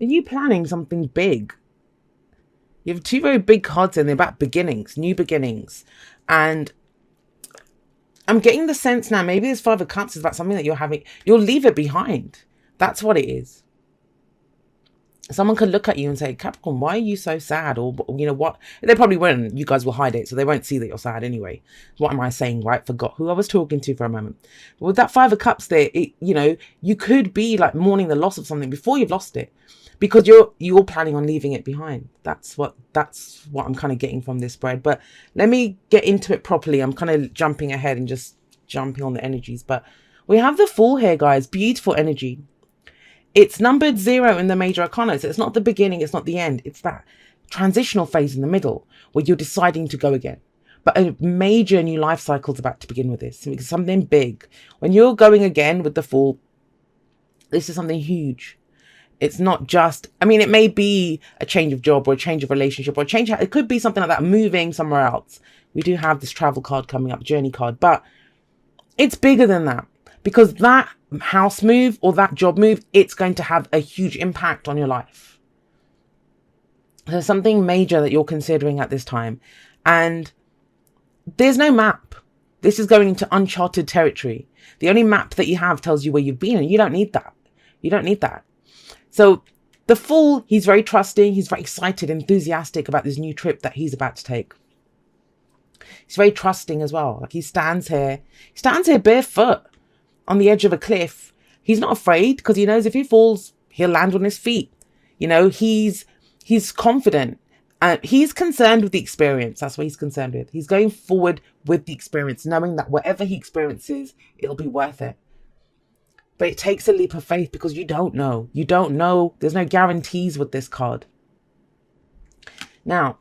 Are you planning something big? You have two very big cards in there about beginnings, new beginnings. And I'm getting the sense now, maybe this Five of Cups is about something that you're having, you'll leave it behind. That's what it is. Someone could look at you and say, Capricorn, why are you so sad? Or, you know what? They probably won't. You guys will hide it, so they won't see that you're sad anyway. What am I saying, right? Forgot who I was talking to for a moment. But with that Five of Cups there, you could be like mourning the loss of something before you've lost it, because you're planning on leaving it behind. That's what I'm kind of getting from this spread. But let me get into it properly. I'm kind of jumping ahead and just jumping on the energies. But we have the Fool here, guys. Beautiful energy. It's numbered 0 in the major arcana. So it's not the beginning, it's not the end. It's that transitional phase in the middle where you're deciding to go again. But a major new life cycle is about to begin with this. Something big. When you're going again with the Fool, this is something huge. It's not just, it may be a change of job or a change of relationship or a change. It could be something like that, moving somewhere else. We do have this travel card coming up, journey card, but it's bigger than that. Because that house move or that job move, it's going to have a huge impact on your life. There's something major that you're considering at this time. And there's no map. This is going into uncharted territory. The only map that you have tells you where you've been, and you don't need that. You don't need that. So the Fool, he's very trusting. He's very excited, enthusiastic about this new trip that he's about to take. He's very trusting as well. Like he stands here barefoot on the edge of a cliff. He's not afraid because he knows if he falls, he'll land on his feet. He's confident. He's concerned with the experience. That's what he's concerned with. He's going forward with the experience, knowing that whatever he experiences, it'll be worth it. But it takes a leap of faith because you don't know. You don't know. There's no guarantees with this card. Now,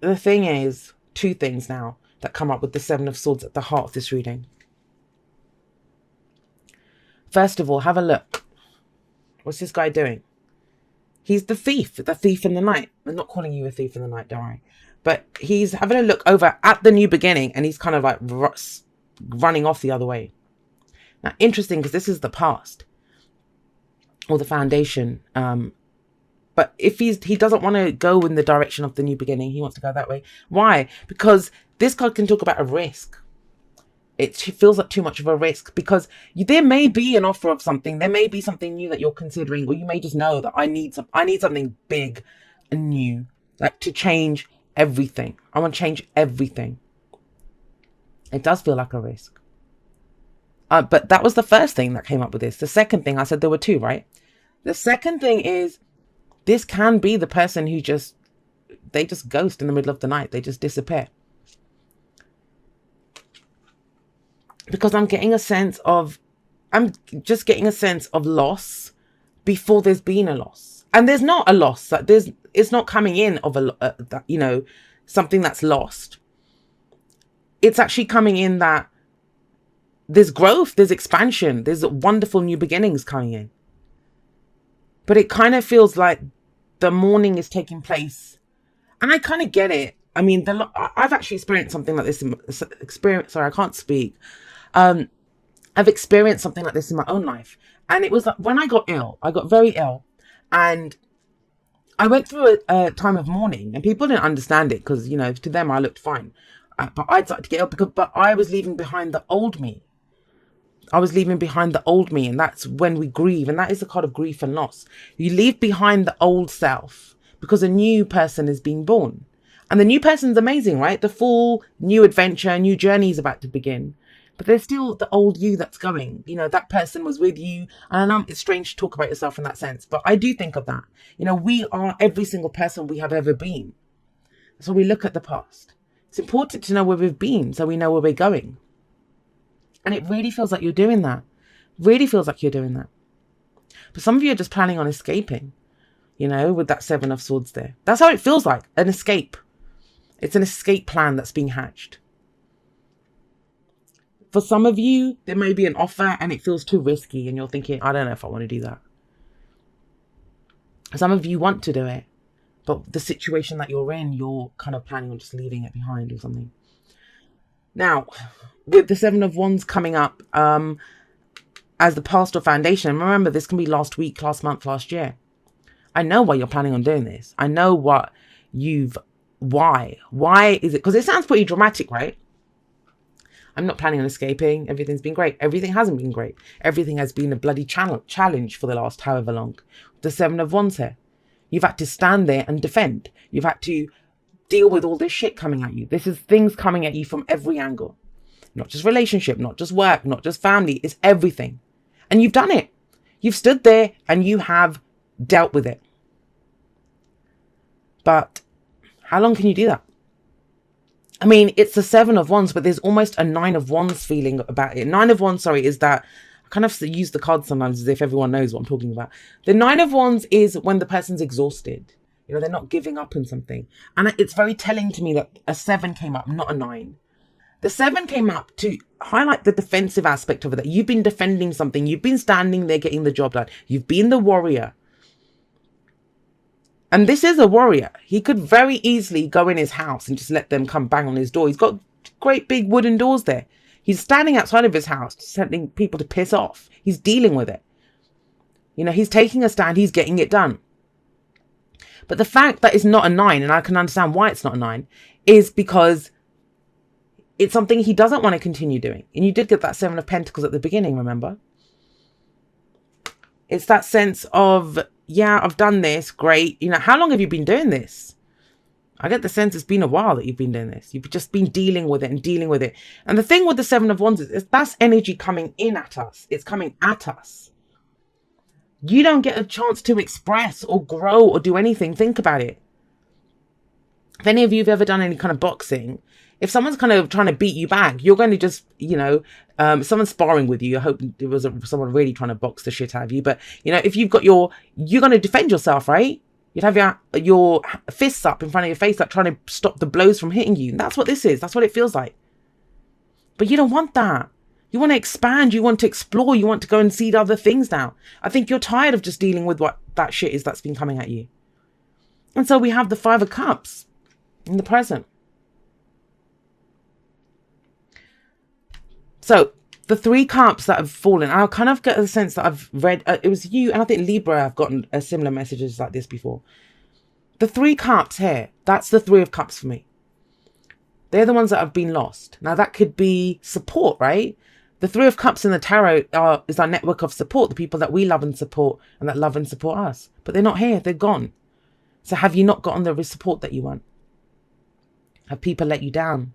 the thing is, two things now that come up with the Seven of Swords at the heart of this reading. First of all, have a look. What's this guy doing? He's the thief in the night. I'm not calling you a thief in the night, don't worry. But he's having a look over at the new beginning and he's kind of like running off the other way. Now, interesting because this is the past or the foundation. But if he doesn't want to go in the direction of the new beginning, he wants to go that way. Why? Because this card can talk about a risk. It feels like too much of a risk because there may be an offer of something. There may be something new that you're considering, or you may just know that I need something big and new, like to change everything. I want to change everything. It does feel like a risk. But that was the first thing that came up with this. The second thing, I said there were two, right? The second thing is this can be the person who they just ghost in the middle of the night. They just disappear. Because I'm just getting a sense of loss before there's been a loss. And there's not a loss. It's not coming in of something that's lost. It's actually coming in that there's growth, there's expansion, there's wonderful new beginnings coming in. But it kind of feels like the mourning is taking place. And I kind of get it. I've actually experienced something like this. Sorry, I can't speak. I've experienced something like this in my own life. And it was like when I got very ill. And I went through a time of mourning. And people didn't understand it because, to them I looked fine. But I started to get ill but I was leaving behind the old me. And that's when we grieve. And that is the card of grief and loss. You leave behind the old self because a new person is being born. And the new person's amazing, right? The full new adventure, new journey is about to begin. But there's still the old you that's going. That person was with you. And I know it's strange to talk about yourself in that sense. But I do think of that. We are every single person we have ever been. So we look at the past. It's important to know where we've been so we know where we're going. And it really feels like you're doing that. But some of you are just planning on escaping, with that Seven of Swords there. That's how it feels like, an escape. It's an escape plan that's being hatched. For some of you, there may be an offer and it feels too risky and you're thinking, I don't know if I want to do that. Some of you want to do it, but the situation that you're in, you're kind of planning on just leaving it behind or something. Now, with the Seven of Wands coming up as the past or foundation, remember this can be last week, last month, last year. I know why you're planning on doing this. I know why is it? Because it sounds pretty dramatic, right? I'm not planning on escaping. Everything's been great. Everything hasn't been great. Everything has been a bloody challenge for the last however long. The Seven of Wands here. You've had to stand there and defend. You've had to deal with all this shit coming at you. This is things coming at you from every angle. Not just relationship, not just work, not just family. It's everything. And you've done it. You've stood there and you have dealt with it. But how long can you do that? I mean, it's the Seven of Wands, but there's almost a Nine of Wands feeling about it. Nine of Wands, is that, I kind of use the card sometimes as if everyone knows what I'm talking about. The Nine of Wands is when the person's exhausted. You know, they're not giving up on something. And it's very telling to me that a 7 came up, not a 9. The 7 came up to highlight the defensive aspect of it, that you've been defending something. You've been standing there getting the job done. You've been the warrior. And this is a warrior. He could very easily go in his house and just let them come bang on his door. He's got great big wooden doors there. He's standing outside of his house, sending people to piss off. He's dealing with it. You know, he's taking a stand. He's getting it done. But the fact that it's not a 9, and I can understand why it's not a 9, is because it's something he doesn't want to continue doing. And you did get that 7 of Pentacles at the beginning, remember? It's that sense of, yeah, I've done this, great. You know, how long have you been doing this? I get the sense it's been a while that you've been doing this. You've just been dealing with it and dealing with it. And the thing with the 7 of Wands is that's energy coming in at us. It's coming at us. You don't get a chance to express or grow or do anything. Think about it. If any of you have ever done any kind of boxing, if someone's kind of trying to beat you back, you're going to just, you know, someone's sparring with you. I hope it was someone really trying to box the shit out of you. But, you know, if you've got you're going to defend yourself, right? You'd have your fists up in front of your face, like trying to stop the blows from hitting you. And that's what this is. That's what it feels like. But you don't want that. You want to expand. You want to explore. You want to go and see other things now. I think you're tired of just dealing with what that shit is that's been coming at you. And so we have the 5 of Cups in the present. So the 3 Cups that have fallen, I kind of get a sense that I've read, it was you, and I think Libra have gotten a similar messages like this before. The 3 Cups here, that's the 3 of Cups for me. They're the ones that have been lost. Now that could be support, right? The 3 of Cups in the tarot is our network of support, the people that we love and support and that love and support us. But they're not here, they're gone. So have you not gotten the support that you want? Have people let you down?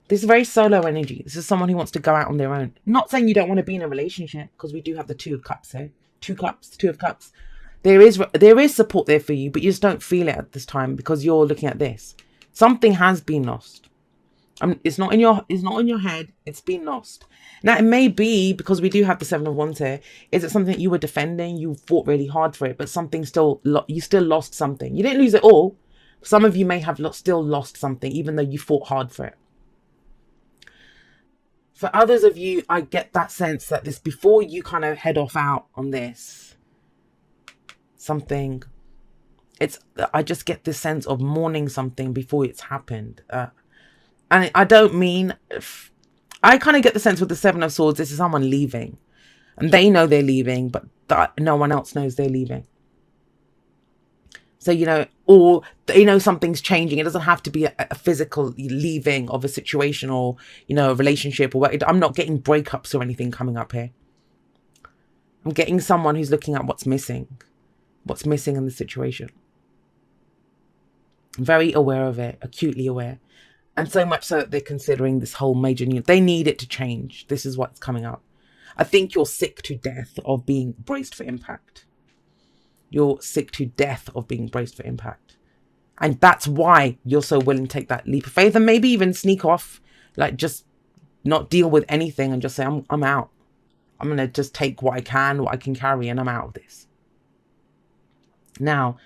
This is very solo energy. This is someone who wants to go out on their own. Not saying you don't want to be in a relationship, because we do have the 2 of Cups here. 2 Cups, 2 of Cups. There is support there for you, but you just don't feel it at this time because you're looking at this. Something has been lost. It's not in your head. It's been lost. Now it may be because we do have the 7 of Wands here. Is it something that you were defending? You fought really hard for it, but something you still lost something. You didn't lose it all. Some of you may have still lost something, even though you fought hard for it. For others of you, I get that sense that this, before you kind of head off out on this, something, I just get this sense of mourning something before it's happened. And I don't mean, I kind of get the sense with the 7 of Swords, this is someone leaving. And they know they're leaving, but no one else knows they're leaving. So, you know, or they know something's changing. It doesn't have to be a physical leaving of a situation or, you know, a relationship or what. I'm not getting breakups or anything coming up here. I'm getting someone who's looking at what's missing in the situation. I'm very aware of it, acutely aware. And so much so that they're considering this whole major new. They need it to change. This is what's coming up. I think you're sick to death of being braced for impact. You're sick to death of being braced for impact. And that's why you're so willing to take that leap of faith and maybe even sneak off, like just not deal with anything and just say, I'm out. I'm going to just take what I can carry, and I'm out of this. Now,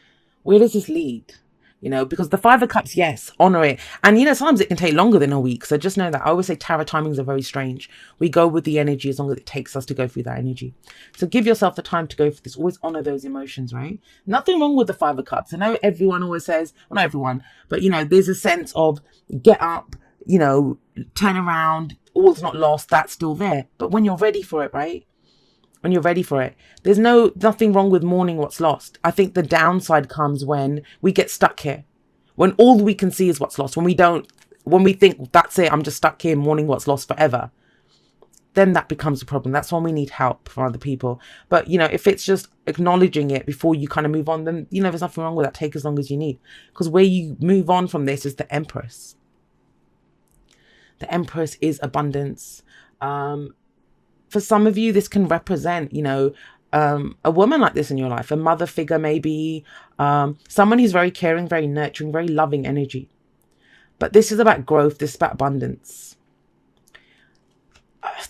where does this lead? You know, because the 5 of Cups, yes, honor it. And, you know, sometimes it can take longer than a week. So just know that. I always say tarot timings are very strange. We go with the energy as long as it takes us to go through that energy. So give yourself the time to go for this. Always honor those emotions, right? Nothing wrong with the 5 of Cups. I know everyone always says, well, not everyone, but, you know, there's a sense of get up, you know, turn around, all's not lost, that's still there. But when you're ready for it, right? when you're ready for it. There's nothing wrong with mourning what's lost. I think the downside comes when we get stuck here. When all we can see is what's lost. When we think that's it, I'm just stuck here mourning what's lost forever. Then that becomes a problem. That's when we need help from other people. But, if it's just acknowledging it before you kind of move on, then, there's nothing wrong with that. Take as long as you need. Because where you move on from this is the Empress. The Empress is abundance. For some of you, this can represent, a woman like this in your life, a mother figure maybe, someone who's very caring, very nurturing, very loving energy. But this is about growth. This is about abundance.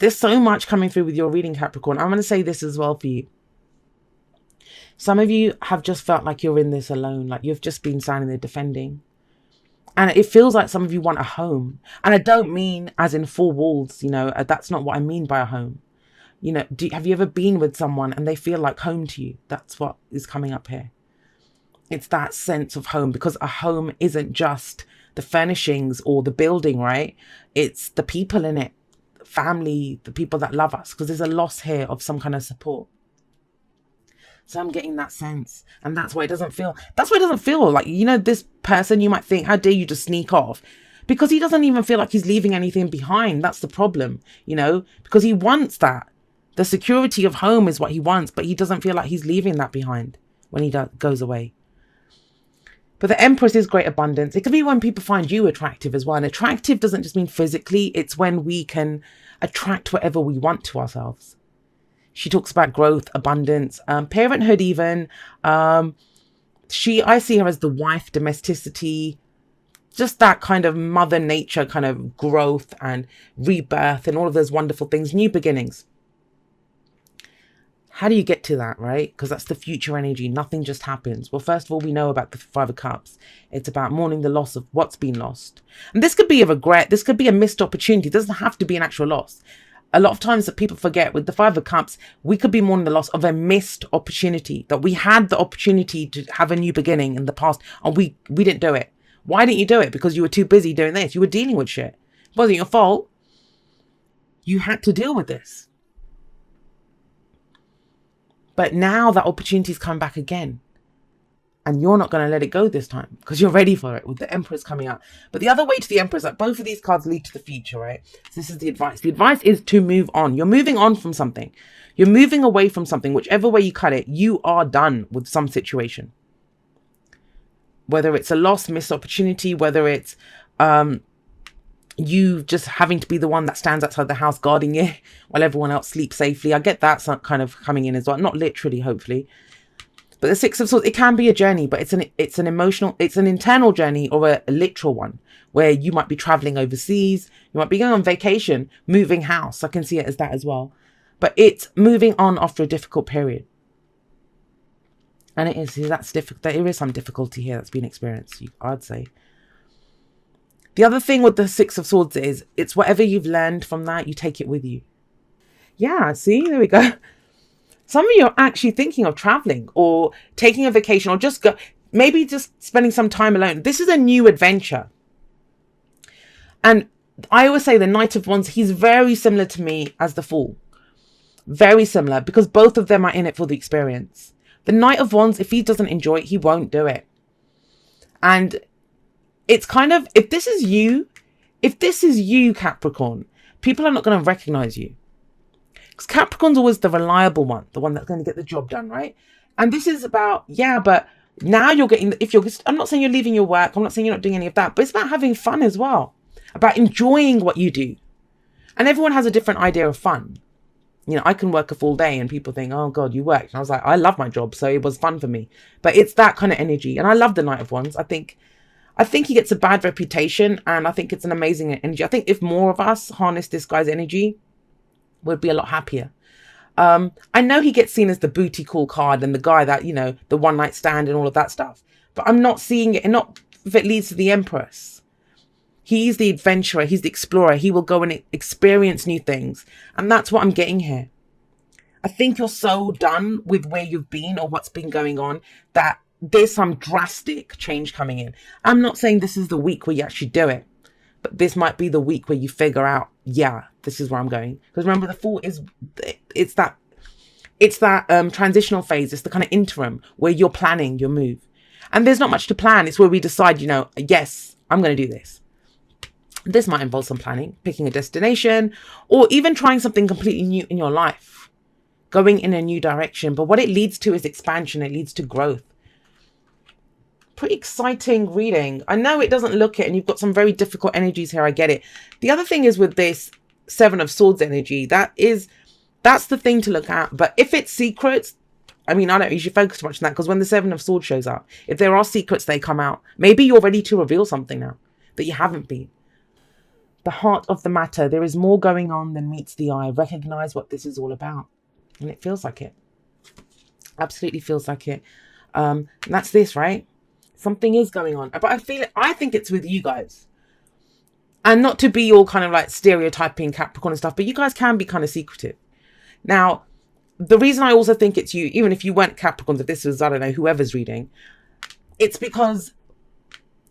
There's so much coming through with your reading, Capricorn. I'm going to say this as well for you. Some of you have just felt like you're in this alone, like you've just been standing there defending. And it feels like some of you want a home. And I don't mean as in four walls, that's not what I mean by a home. Have you ever been with someone and they feel like home to you? That's what is coming up here. It's that sense of home, because a home isn't just the furnishings or the building, right? It's the people in it, the family, the people that love us, because there's a loss here of some kind of support. So I'm getting that sense. And that's why it doesn't feel like, this person, you might think, how dare you just sneak off? Because he doesn't even feel like he's leaving anything behind. That's the problem, because he wants that. The security of home is what he wants, but he doesn't feel like he's leaving that behind when he goes away. But the Empress is great abundance. It could be when people find you attractive as well. And attractive doesn't just mean physically. It's when we can attract whatever we want to ourselves. She talks about growth, abundance, parenthood even. I see her as the wife, domesticity, just that kind of mother nature kind of growth and rebirth and all of those wonderful things, new beginnings. How do you get to that, right? Because that's the future energy. Nothing just happens. Well, first of all, we know about the Five of Cups. It's about mourning the loss of what's been lost. And this could be a regret. This could be a missed opportunity. It doesn't have to be an actual loss. A lot of times that people forget with the Five of Cups, we could be mourning the loss of a missed opportunity, that we had the opportunity to have a new beginning in the past and we didn't do it. Why didn't you do it? Because you were too busy doing this. You were dealing with shit. It wasn't your fault. You had to deal with this. But now that opportunity's come back again. And you're not going to let it go this time because you're ready for it with the Empress coming out. But the other way to the Empress, like both of these cards lead to the future, right? So this is the advice. The advice is to move on. You're moving on from something. You're moving away from something. Whichever way you cut it, you are done with some situation. Whether it's a loss, missed opportunity, whether it's you just having to be the one that stands outside the house guarding it while everyone else sleeps safely. I get that kind of coming in as well. Not literally, hopefully. But the Six of Swords, it can be a journey, but it's an internal journey or a literal one where you might be traveling overseas. You might be going on vacation, moving house. I can see it as that as well. But it's moving on after a difficult period. And it is, that's difficult. There is some difficulty here that's been experienced, I'd say. The other thing with the Six of Swords is it's whatever you've learned from that, you take it with you. Yeah, see, there we go. Some of you are actually thinking of traveling or taking a vacation or maybe just spending some time alone. This is a new adventure. And I always say the Knight of Wands, he's very similar to me as the Fool. Very similar because both of them are in it for the experience. The Knight of Wands, if he doesn't enjoy it, he won't do it. And it's kind of, if this is you, Capricorn, people are not going to recognize you. Because Capricorn's always the reliable one, the one that's going to get the job done, right? And this is about, yeah, but now you're getting, I'm not saying you're leaving your work, I'm not saying you're not doing any of that, but it's about having fun as well, about enjoying what you do. And everyone has a different idea of fun. I can work a full day and people think, oh God, you worked. And I was like, I love my job, so it was fun for me. But it's that kind of energy. And I love the Knight of Wands. I think he gets a bad reputation and I think it's an amazing energy. I think if more of us harness this guy's energy, we'd be a lot happier. I know he gets seen as the booty call card and the guy that, the one night stand and all of that stuff. But I'm not seeing it, and not if it leads to the Empress. He's the adventurer. He's the explorer. He will go and experience new things. And that's what I'm getting here. I think you're so done with where you've been or what's been going on that there's some drastic change coming in. I'm not saying this is the week where you actually do it, but this might be the week where you figure out, yeah, this is where I'm going. Because remember, the Fool it's that It's that transitional phase. It's the kind of interim where you're planning your move. And there's not much to plan. It's where we decide, yes, I'm going to do this. This might involve some planning, picking a destination, or even trying something completely new in your life, going in a new direction. But what it leads to is expansion. It leads to growth. Pretty exciting reading. I know it doesn't look it, and you've got some very difficult energies here. I get it. The other thing is with this Seven of Swords energy, that's the thing to look at. But if it's secrets, I don't usually focus too much on that, because when the Seven of Swords shows up, if there are secrets, they come out. Maybe you're ready to reveal something now that you haven't been. The heart of the matter. There is more going on than meets the eye. Recognize what this is all about. And it feels like it. Absolutely feels like it. And that's this, right? Something is going on. But I think it's with you guys. And not to be all kind of like stereotyping Capricorn and stuff, but you guys can be kind of secretive. Now, the reason I also think it's you, even if you weren't Capricorns, if this was, I don't know, whoever's reading, it's because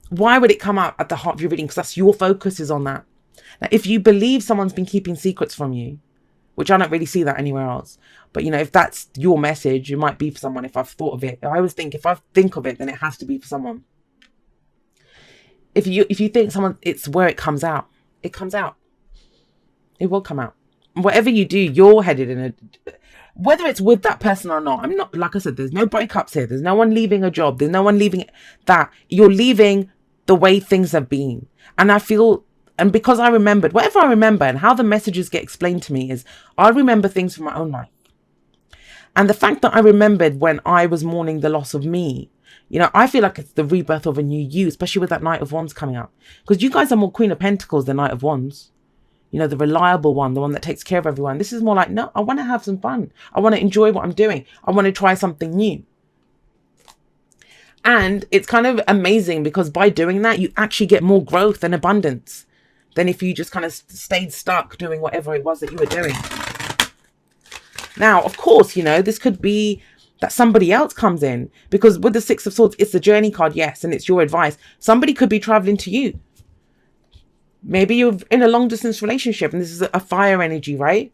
why would it come out at the heart of your reading? Because that's your focus is on that. Now, if you believe someone's been keeping secrets from you, which I don't really see that anywhere else, but if that's your message, it might be for someone. If I've thought of it, I always think if I think of it, then it has to be for someone. If you think someone, it's where it comes out. It comes out. It will come out. Whatever you do, you're headed in a, whether it's with that person or not. I'm not, like I said, there's no breakups here. There's no one leaving a job. There's no one leaving that. You're leaving the way things have been. And I feel, and because I remembered, whatever I remember and how the messages get explained to me is, I remember things from my own life. And the fact that I remembered when I was mourning the loss of me, I feel like it's the rebirth of a new you, especially with that Knight of Wands coming up. Because you guys are more Queen of Pentacles than Knight of Wands. The reliable one, the one that takes care of everyone. This is more like, no, I want to have some fun. I want to enjoy what I'm doing. I want to try something new. And it's kind of amazing because by doing that, you actually get more growth and abundance than if you just kind of stayed stuck doing whatever it was that you were doing. Now, of course, this could be that somebody else comes in, because with the Six of Swords, it's the journey card, yes, and it's your advice. Somebody could be traveling to you. Maybe you're in a long distance relationship and this is a fire energy, right?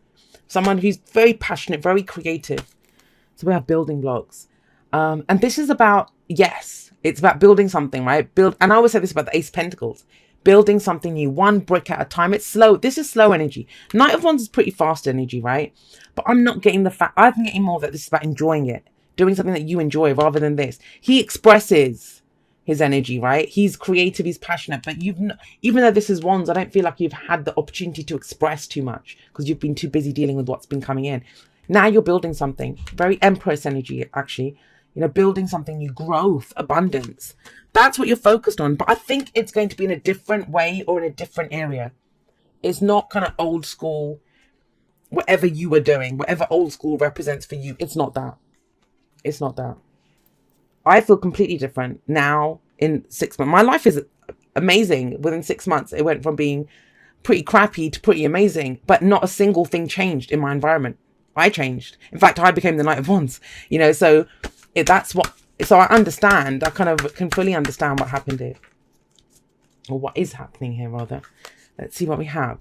Someone who's very passionate, very creative. So we have building blocks. And this is about, yes, it's about building something, right? And I always say this about the Ace of Pentacles. Building something new, one brick at a time. It's slow. This is slow energy. Knight of Wands is pretty fast energy, right? But I'm not getting the fact. I'm getting more that this is about enjoying it. Doing something that you enjoy rather than this. He expresses his energy, right? He's creative, he's passionate, but even though this is Wands, I don't feel like you've had the opportunity to express too much because you've been too busy dealing with what's been coming in. Now you're building something. Very Empress energy, actually. Building something new, growth, abundance. That's what you're focused on. But I think it's going to be in a different way or in a different area. It's not kind of old school, whatever you were doing, whatever old school represents for you. It's not that. It's not that. I feel completely different now in 6 months. My life is amazing. Within 6 months, it went from being pretty crappy to pretty amazing, but not a single thing changed in my environment. I changed. In fact, I became the Knight of Wands, so so I understand. I kind of can fully understand what happened here, or what is happening here, rather. Let's see what we have.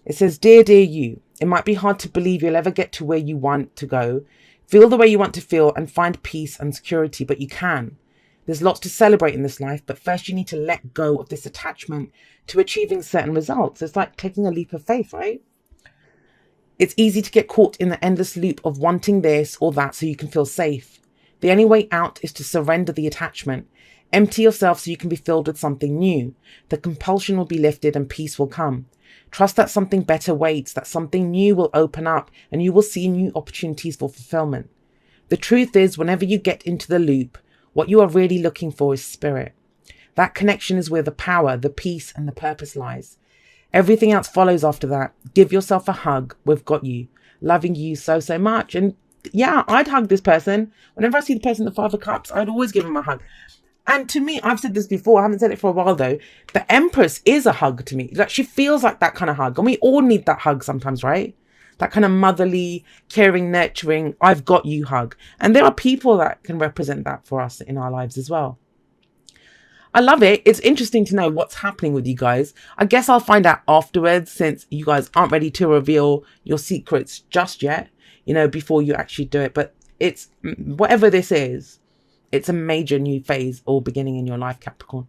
It says, dear you, it might be hard to believe you'll ever get to where you want to go. Feel the way you want to feel and find peace and security, but you can. There's lots to celebrate in this life, but first you need to let go of this attachment to achieving certain results. It's like taking a leap of faith, right? It's easy to get caught in the endless loop of wanting this or that so you can feel safe. The only way out is to surrender the attachment. Empty yourself so you can be filled with something new. The compulsion will be lifted and peace will come. Trust that something better waits, that something new will open up and you will see new opportunities for fulfillment. The truth is, whenever you get into the loop, what you are really looking for is spirit. That connection is where the power, the peace and the purpose lies. Everything else follows after that. Give yourself a hug. We've got you. Loving you so, so much. And yeah, I'd hug this person. Whenever I see the person in the Five of Cups, I'd always give him a hug. And to me, I've said this before, I haven't said it for a while though, the Empress is a hug to me. Like, she feels like that kind of hug. And we all need that hug sometimes, right? That kind of motherly, caring, nurturing, I've got you hug. And there are people that can represent that for us in our lives as well. I love it. It's interesting to know what's happening with you guys. I guess I'll find out afterwards, since you guys aren't ready to reveal your secrets just yet. you know, before you actually do it. But it's, whatever this is, it's a major new phase or beginning in your life, Capricorn.